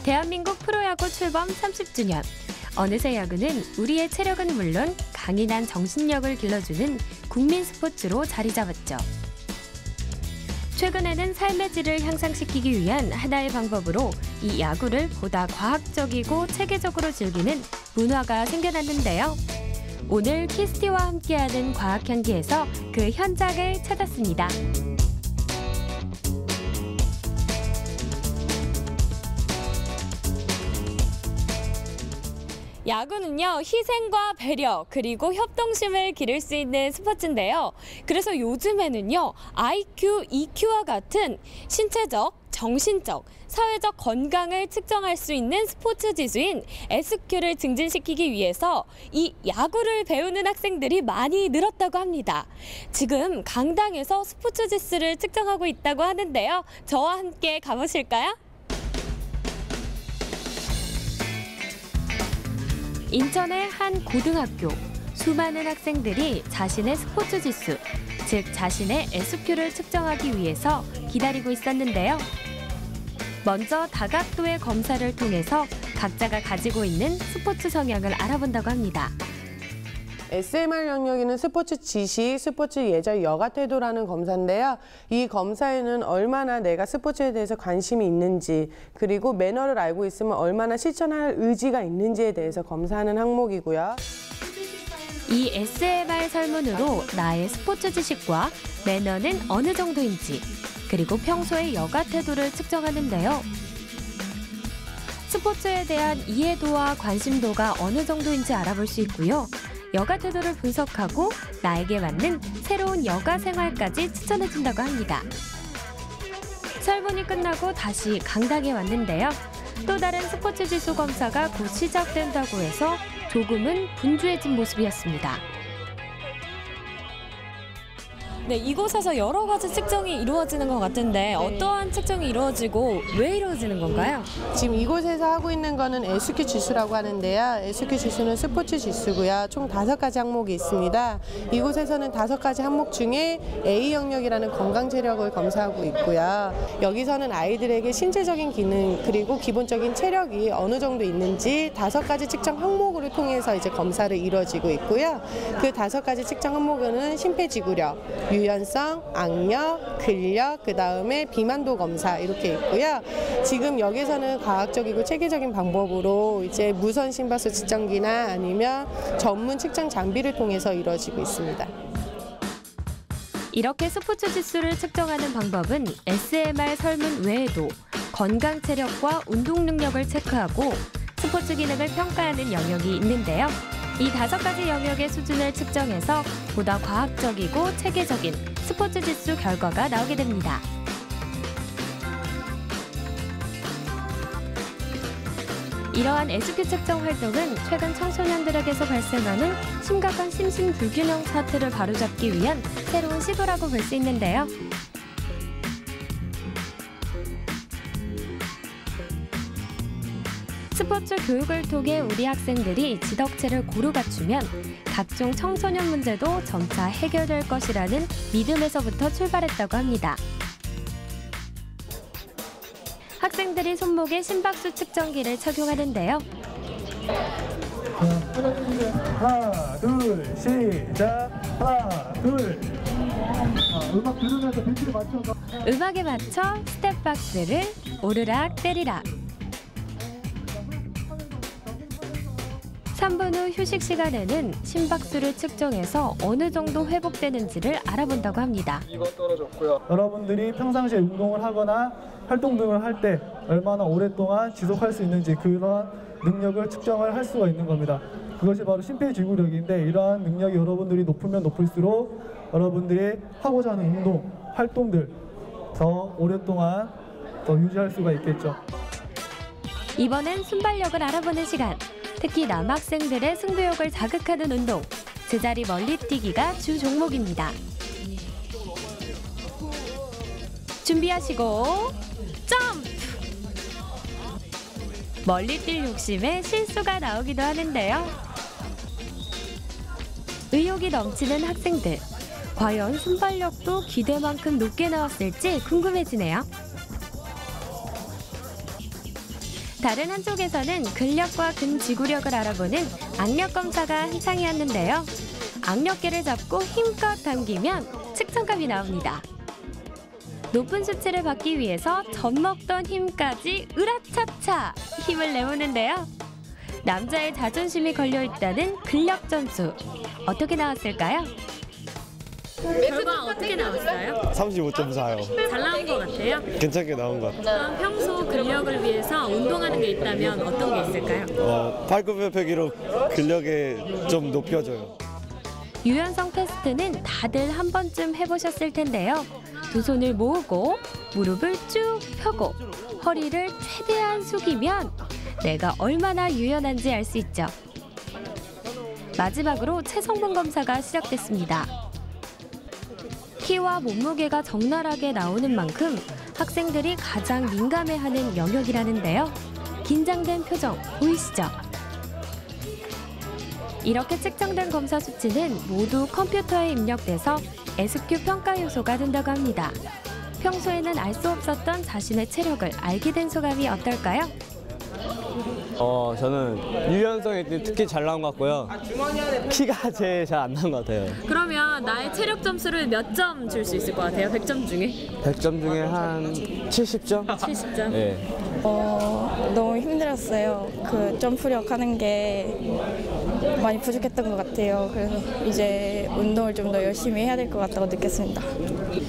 대한민국 프로야구 출범 30주년. 어느새 야구는 우리의 체력은 물론 강인한 정신력을 길러주는 국민 스포츠로 자리 잡았죠. 최근에는 삶의 질을 향상시키기 위한 하나의 방법으로 이 야구를 보다 과학적이고 체계적으로 즐기는 문화가 생겨났는데요. 오늘 키스티와 함께하는 과학향기에서 그 현장을 찾았습니다. 야구는요, 희생과 배려 그리고 협동심을 기를 수 있는 스포츠인데요. 그래서 요즘에는요, IQ, EQ와 같은 신체적, 정신적, 사회적 건강을 측정할 수 있는 스포츠 지수인 SQ를 증진시키기 위해서 이 야구를 배우는 학생들이 많이 늘었다고 합니다. 지금 강당에서 스포츠 지수를 측정하고 있다고 하는데요. 저와 함께 가보실까요? 인천의 한 고등학교. 수많은 학생들이 자신의 스포츠 지수, 즉 자신의 SQ를 측정하기 위해서 기다리고 있었는데요. 먼저 다각도의 검사를 통해서 각자가 가지고 있는 스포츠 성향을 알아본다고 합니다. SMR 영역에는 스포츠 지식, 스포츠 예절, 여가 태도라는 검사인데요. 이 검사에는 얼마나 내가 스포츠에 대해서 관심이 있는지, 그리고 매너를 알고 있으면 얼마나 실천할 의지가 있는지에 대해서 검사하는 항목이고요. 이 SMR 설문으로 나의 스포츠 지식과 매너는 어느 정도인지, 그리고 평소의 여가 태도를 측정하는데요. 스포츠에 대한 이해도와 관심도가 어느 정도인지 알아볼 수 있고요. 여가 태도를 분석하고 나에게 맞는 새로운 여가 생활까지 추천해준다고 합니다. 설문이 끝나고 다시 강당에 왔는데요. 또 다른 스포츠 지수 검사가 곧 시작된다고 해서 조금은 분주해진 모습이었습니다. 네, 이곳에서 여러 가지 측정이 이루어지는 것 같은데 어떠한 측정이 이루어지고 왜 이루어지는 건가요? 지금 이곳에서 하고 있는 거는 SQ 지수라고 하는데요. SQ 지수는 스포츠 지수고요. 총 5가지 항목이 있습니다. 이곳에서는 5가지 항목 중에 A 영역이라는 건강 체력을 검사하고 있고요. 여기서는 아이들에게 신체적인 기능 그리고 기본적인 체력이 어느 정도 있는지 5가지 측정 항목을 통해서 이제 검사를 이루어지고 있고요. 그 5가지 측정 항목은 심폐지구력, 유연성, 악력, 근력, 그 다음에 비만도 검사 이렇게 있고요. 지금 여기서는 과학적이고 체계적인 방법으로 이제 무선 심박수 측정기나 아니면 전문 측정 장비를 통해서 이루어지고 있습니다. 이렇게 스포츠 지수를 측정하는 방법은 SMR 설문 외에도 건강 체력과 운동 능력을 체크하고 스포츠 기능을 평가하는 영역이 있는데요. 이 5가지 영역의 수준을 측정해서 보다 과학적이고 체계적인 스포츠 지수 결과가 나오게 됩니다. 이러한 SQ 측정 활동은 최근 청소년들에게서 발생하는 심각한 심신 불균형 사태를 바로잡기 위한 새로운 시도라고 볼 수 있는데요. 스포츠 교육을 통해 우리 학생들이 지덕체를 고루 갖추면 각종 청소년 문제도 점차 해결될 것이라는 믿음에서부터 출발했다고 합니다. 학생들이 손목에 심박수 측정기를 착용하는데요. 하나, 둘, 시작. 하나, 둘. 음악 들으면서 비트에 맞춰서. 음악에 맞춰 스텝박스를 오르락 때리락. 3분 후 휴식 시간에는 심박수를 측정해서 어느 정도 회복되는지를 알아본다고 합니다. 이거 떨어졌고요. 여러분들이 평상시에 운동을 하거나 활동 등을 할 때 얼마나 오랫동안 지속할 수 있는지 그런 능력을 측정을 할 수가 있는 겁니다. 그것이 바로 심폐지구력인데 이러한 능력이 여러분들이 높으면 높을수록 여러분들이 하고자 하는 운동, 활동들 더 오랫동안 더 유지할 수가 있겠죠. 이번엔 순발력을 알아보는 시간. 특히 남학생들의 승부욕을 자극하는 운동, 제자리 멀리뛰기가 주 종목입니다. 준비하시고 점프! 멀리 뛸 욕심에 실수가 나오기도 하는데요. 의욕이 넘치는 학생들. 과연 순발력도 기대만큼 높게 나왔을지 궁금해지네요. 다른 한쪽에서는 근력과 근지구력을 알아보는 악력 검사가 한창이었는데요. 악력계를 잡고 힘껏 당기면 측정값이 나옵니다. 높은 수치를 받기 위해서 젖먹던 힘까지 으라차차 힘을 내보는데요. 남자의 자존심이 걸려있다는 근력 점수. 어떻게 나왔을까요? 결과 어떻게 나왔어요? 35.4요. 잘 나온 것 같아요. 괜찮게 나온 것 같아요. 그럼 평소 근력을 위해서 운동하는 게 있다면 어떤 게 있을까요? 팔굽혀펴기로 근력에 좀 높여줘요. 유연성 테스트는 다들 한 번쯤 해보셨을 텐데요. 두 손을 모으고 무릎을 쭉 펴고 허리를 최대한 숙이면 내가 얼마나 유연한지 알 수 있죠. 마지막으로 체성분 검사가 시작됐습니다. 키와 몸무게가 적나라하게 나오는 만큼 학생들이 가장 민감해하는 영역이라는데요. 긴장된 표정 보이시죠? 이렇게 측정된 검사 수치는 모두 컴퓨터에 입력돼서 SQ 평가 요소가 된다고 합니다. 평소에는 알 수 없었던 자신의 체력을 알게 된 소감이 어떨까요? 저는 유연성이 특히 잘 나온 것 같고요. 키가 제일 잘 안 나온 것 같아요. 그러면 나의 체력 점수를 몇 점 줄 수 있을 것 같아요? 100점 중에? 100점 중에 한 70점? 70점? 네. 너무 힘들었어요. 그 점프력 하는 게 많이 부족했던 것 같아요. 그래서 이제 운동을 좀 더 열심히 해야 될 것 같다고 느꼈습니다.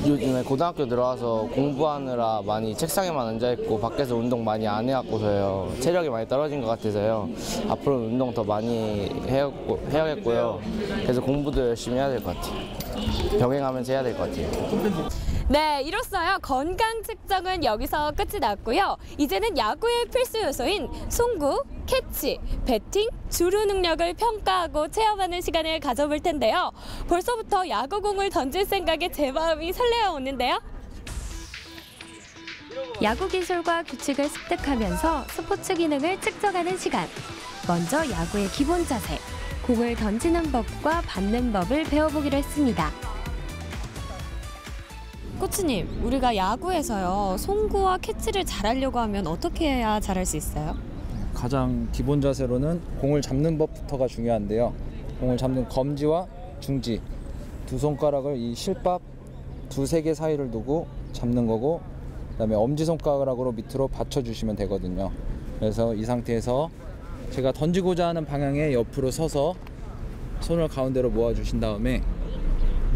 요즘에 고등학교 들어와서 공부하느라 많이 책상에만 앉아있고 밖에서 운동 많이 안 해갖고서요. 체력이 많이 떨어진 것 같아서요. 앞으로 운동 더 많이 해야겠고요. 그래서 공부도 열심히 해야 될 것 같아요. 병행하면서 해야 될 것 같아요. 네, 이로써요. 건강 측정은 여기서 끝이 났고요. 이제는 야구의 필수 요소인 송구, 캐치, 배팅, 주루 능력을 평가하고 체험하는 시간을 가져볼 텐데요. 벌써부터 야구공을 던질 생각에 제 마음이 설레어 오는데요. 야구 기술과 규칙을 습득하면서 스포츠 기능을 측정하는 시간. 먼저 야구의 기본 자세, 공을 던지는 법과 받는 법을 배워보기로 했습니다. 코치님, 우리가 야구에서요, 송구와 캐치를 잘하려고 하면 어떻게 해야 잘할 수 있어요? 가장 기본 자세로는 공을 잡는 법부터가 중요한데요. 공을 잡는 검지와 중지 두 손가락을 이 실밥 두세 개 사이를 두고 잡는 거고, 그다음에 엄지손가락으로 밑으로 받쳐주시면 되거든요. 그래서 이 상태에서 제가 던지고자 하는 방향에 옆으로 서서 손을 가운데로 모아주신 다음에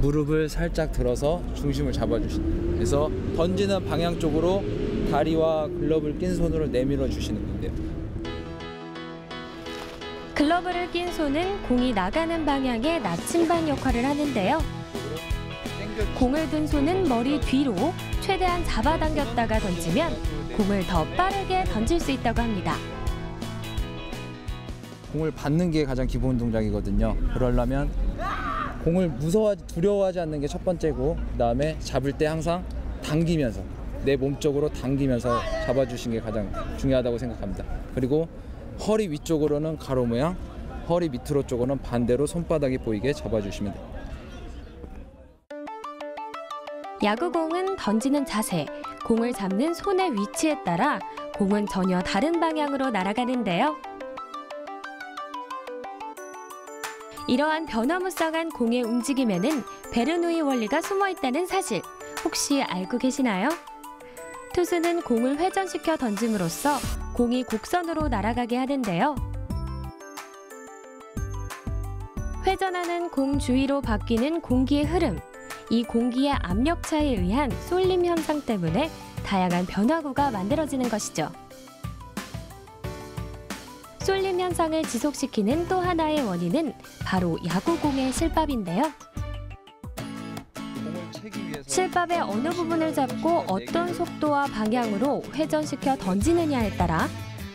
무릎을 살짝 들어서 중심을 잡아주신다. 그래서 던지는 방향 쪽으로 다리와 글러브를 낀 손으로 내밀어 주시는 건데요. 글러브를 낀 손은 공이 나가는 방향의 나침반 역할을 하는데요. 공을 든 손은 머리 뒤로 최대한 잡아당겼다가 던지면 공을 더 빠르게 던질 수 있다고 합니다. 공을 받는 게 가장 기본 동작이거든요. 그러려면 공을 두려워하지 않는 게 첫 번째고, 그다음에 잡을 때 항상 당기면서 내 몸 쪽으로 당기면서 잡아주신 게 가장 중요하다고 생각합니다. 그리고 허리 위쪽으로는 가로 모양, 허리 밑으로 쪽으로는 반대로 손바닥이 보이게 잡아주시면 됩니다. 야구공은 던지는 자세, 공을 잡는 손의 위치에 따라 공은 전혀 다른 방향으로 날아가는데요. 이러한 변화무쌍한 공의 움직임에는 베르누이 원리가 숨어 있다는 사실 혹시 알고 계시나요? 투수는 공을 회전시켜 던짐으로써 공이 곡선으로 날아가게 하는데요. 회전하는 공 주위로 바뀌는 공기의 흐름, 이 공기의 압력 차에 의한 쏠림 현상 때문에 다양한 변화구가 만들어지는 것이죠. 쏠림 현상을 지속시키는 또 하나의 원인은 바로 야구공의 실밥인데요. 실밥의 어느 부분을 잡고 어떤 속도와 방향으로 회전시켜 던지느냐에 따라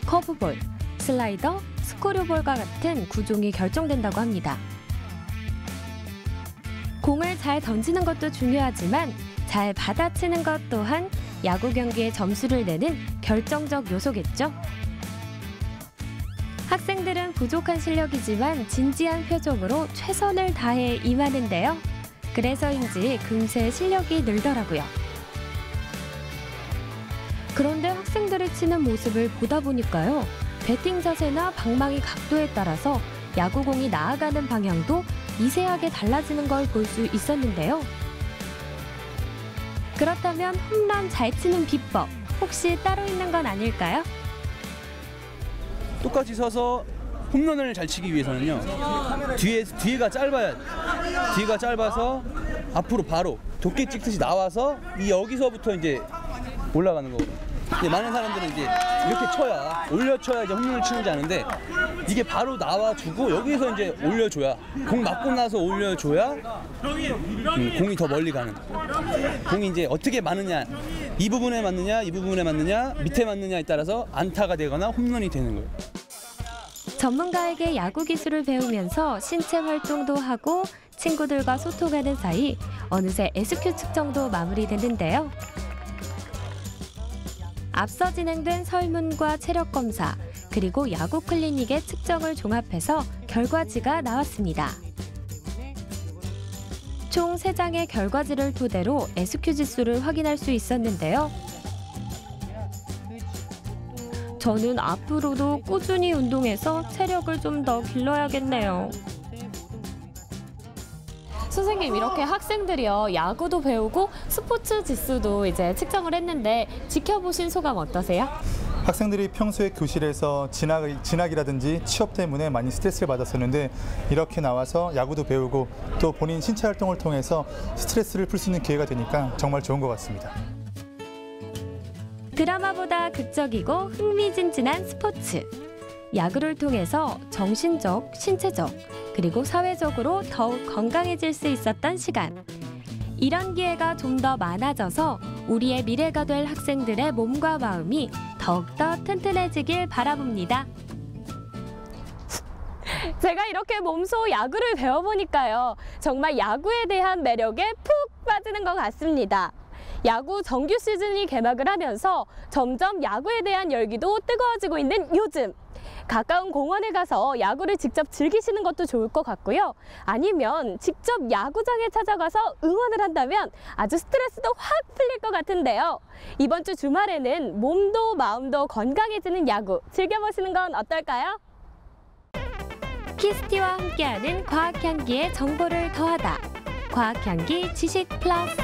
커브볼, 슬라이더, 스크류볼과 같은 구종이 결정된다고 합니다. 공을 잘 던지는 것도 중요하지만 잘 받아치는 것 또한 야구 경기의 점수를 내는 결정적 요소겠죠. 학생들은 부족한 실력이지만 진지한 표정으로 최선을 다해 임하는데요. 그래서인지 금세 실력이 늘더라고요. 그런데 학생들이 치는 모습을 보다 보니까요. 배팅 자세나 방망이 각도에 따라서 야구공이 나아가는 방향도 미세하게 달라지는 걸 볼 수 있었는데요. 그렇다면 홈런 잘 치는 비법 혹시 따로 있는 건 아닐까요? 똑같이 서서 홈런을 잘 치기 위해서는요. 뒤에가 짧아서 앞으로 바로 도끼 찍듯이 나와서 여기서부터 이제 올라가는 거거든요. 근데 많은 사람들은 이제 이렇게 쳐야 올려쳐야 이제 홈런을 치는지 아는데 이게 바로 나와주고 여기서 이제 올려줘야 공 맞고 나서 올려줘야 공이 더 멀리 가는 공이 이제 어떻게 맞느냐 이 부분에 맞느냐 밑에 맞느냐에 따라서 안타가 되거나 홈런이 되는 거예요. 전문가에게 야구 기술을 배우면서 신체 활동도 하고 친구들과 소통하는 사이 어느새 SQ 측정도 마무리됐는데요. 앞서 진행된 설문과 체력 검사, 그리고 야구 클리닉의 측정을 종합해서 결과지가 나왔습니다. 총 3장의 결과지를 토대로 SQ 지수를 확인할 수 있었는데요. 저는 앞으로도 꾸준히 운동해서 체력을 좀 더 길러야겠네요. 선생님, 이렇게 학생들이요, 야구도 배우고 스포츠 지수도 이제 측정을 했는데 지켜보신 소감 어떠세요? 학생들이 평소에 교실에서 진학이라든지 취업 때문에 많이 스트레스를 받았었는데 이렇게 나와서 야구도 배우고 또 본인 신체 활동을 통해서 스트레스를 풀 수 있는 기회가 되니까 정말 좋은 것 같습니다. 드라마보다 극적이고 흥미진진한 스포츠. 야구를 통해서 정신적, 신체적, 그리고 사회적으로 더욱 건강해질 수 있었던 시간. 이런 기회가 좀 더 많아져서 우리의 미래가 될 학생들의 몸과 마음이 더욱더 튼튼해지길 바라봅니다. 제가 이렇게 몸소 야구를 배워보니까요. 정말 야구에 대한 매력에 푹 빠지는 것 같습니다. 야구 정규 시즌이 개막을 하면서 점점 야구에 대한 열기도 뜨거워지고 있는 요즘. 가까운 공원에 가서 야구를 직접 즐기시는 것도 좋을 것 같고요. 아니면 직접 야구장에 찾아가서 응원을 한다면 아주 스트레스도 확 풀릴 것 같은데요. 이번 주 주말에는 몸도 마음도 건강해지는 야구 즐겨보시는 건 어떨까요? 키스티와 함께하는 과학향기의 정보를 더하다. 과학향기 지식 플러스.